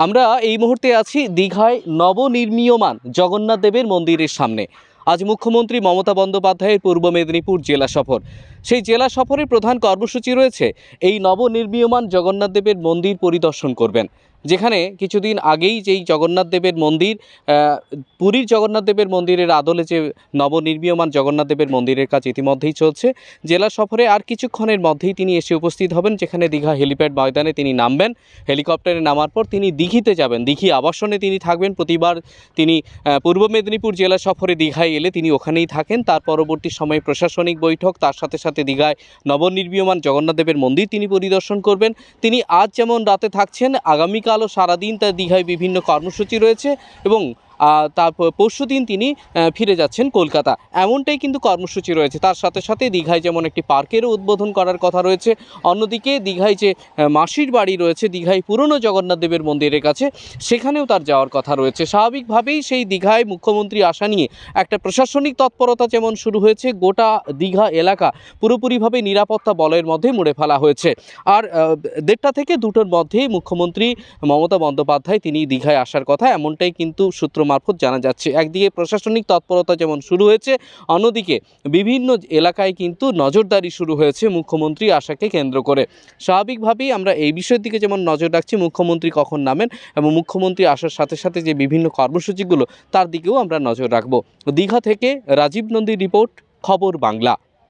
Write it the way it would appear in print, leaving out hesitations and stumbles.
আমরা এই মুহূর্তে আছি দীঘায় নবনির্মীয়মান জগন্নাথ দেবের মন্দিরের সামনে। আজ মুখ্যমন্ত্রী মমতা বন্দ্যোপাধ্যায়ের পূর্ব মেদিনীপুর জেলা সফর। সেই জেলা সফরের প্রধান কর্মসূচি রয়েছে এই নবনির্মীয়মান জগন্নাথ দেবের মন্দির পরিদর্শন করবেন, যেখানে কিছুদিন আগেই যেই জগন্নাথ দেবের মন্দির পুরীর জগন্নাথ দেবের মন্দিরের আদলে যে নবনির্মীয়মান জগন্নাথ দেবের মন্দিরের কাজ ইতিমধ্যেই চলছে। জেলা সফরে আর কিছুক্ষণের মধ্যেই তিনি এসে উপস্থিত হবেন, যেখানে দীঘা হেলিপ্যাড ময়দানে তিনি নামবেন। হেলিকপ্টারে নামার পর তিনি দীঘিতে যাবেন, দীঘি আবাসনে তিনি থাকবেন। প্রতিবার তিনি পূর্ব মেদিনীপুর জেলা সফরে দীঘায় এলে তিনি ওখানেই থাকেন। তার পরবর্তী সময়ে প্রশাসনিক বৈঠক, তার সাথে সাথে দীঘায় নবনির্মীয়মান জগন্নাথ দেবের মন্দির তিনি পরিদর্শন করবেন। তিনি আজ যেমন রাতে থাকছেন, আগামীকালও সারাদিন তার দীঘায় বিভিন্ন কর্মসূচি রয়েছে এবং তারপর পরশু দিন তিনি ফিরে যাচ্ছেন কলকাতা, এমনটাই কিন্তু কর্মসূচি রয়েছে। তার সাথে সাথে দীঘায় যেমন একটি পার্কেরও উদ্বোধন করার কথা রয়েছে, অন্যদিকে দীঘায় যে মাসির বাড়ি রয়েছে দীঘায় পুরনো জগন্নাথ দেবের মন্দিরের কাছে, সেখানেও তার যাওয়ার কথা রয়েছে। স্বাভাবিকভাবেই সেই দীঘায় মুখ্যমন্ত্রী আসা নিয়ে একটা প্রশাসনিক তৎপরতা যেমন শুরু হয়েছে, গোটা দীঘা এলাকা পুরোপুরিভাবে নিরাপত্তা বলয়ের মধ্যে মুড়ে ফেলা হয়েছে। আর 1:30 থেকে 2টোর মধ্যেই মুখ্যমন্ত্রী মমতা বন্দ্যোপাধ্যায় তিনি দীঘায় আসার কথা, এমনটাই কিন্তু সূত্র মারফত জানা যাচ্ছে। একদিকে প্রশাসনিক তৎপরতা যেমন শুরু হয়েছে, অন্যদিকে বিভিন্ন এলাকায় কিন্তু নজরদারি শুরু হয়েছে মুখ্যমন্ত্রী আসাকে কেন্দ্র করে। স্বাভাবিকভাবেই আমরা এই বিষয়ের দিকে যেমন নজর রাখছি মুখ্যমন্ত্রী কখন নামেন এবং মুখ্যমন্ত্রী আসার সাথে সাথে যে বিভিন্ন কর্মসূচিগুলো তার দিকেও আমরা নজর রাখব। দীঘা থেকে রাজীব নন্দীর রিপোর্ট, খবর বাংলা।